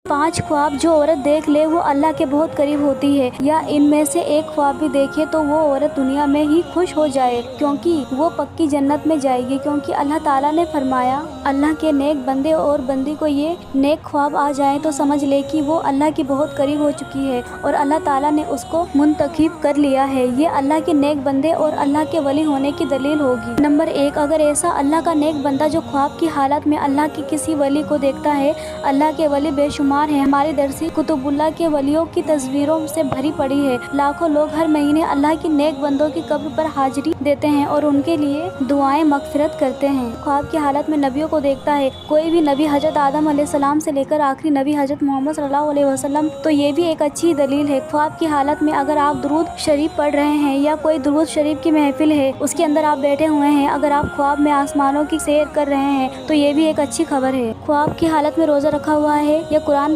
5 ख्वाब जो औरत देख ले वो अल्लाह के बहुत करीब होती है, या इनमें से एक ख्वाब भी देखे तो वो औरत दुनिया में ही खुश हो जाए, क्योंकि वो पक्की जन्नत में जाएगी। क्योंकि अल्लाह ताला ने फरमाया, अल्लाह के नेक बंदे और बंदी को ये नेक ख्वाब आ जाए तो समझ ले कि वो अल्लाह की बहुत करीब हो चुकी है और अल्लाह ताला ने उसको मुंतखब कर लिया है। ये अल्लाह के नेक बंदे और अल्लाह के वली होने की दलील होगी। नंबर 1, अगर ऐसा अल्लाह का नेक बंदा जो ख्वाब की हालत में अल्लाह के किसी वली को देखता है। अल्लाह के वली बेशुमार हैं। हमारी दरसी कुतुबुल्लाह के वलियों की तस्वीरों से भरी पड़ी है। लाखों लोग हर महीने अल्लाह की नेक बंदों की कब्र पर हाजिरी देते हैं और उनके लिए दुआएं मगफिरत करते हैं। ख्वाब की हालत में नबियों को देखता है कोई भी नबी, हजरत आदम अलैहिस्सलाम से लेकर आखिरी नबी हजरत मोहम्मद सल्लल्लाहु अलैहि वसल्लम, तो ये भी एक अच्छी दलील है। ख्वाब की हालत में अगर आप दुरूद शरीफ पढ़ रहे हैं या कोई दुरूद शरीफ की महफिल है उसके अंदर आप बैठे हुए हैं, अगर आप ख्वाब में आसमानों की सैर कर रहे हैं तो ये भी एक अच्छी खबर है। ख्वाब की हालत में रोजा रखा हुआ है या कुरान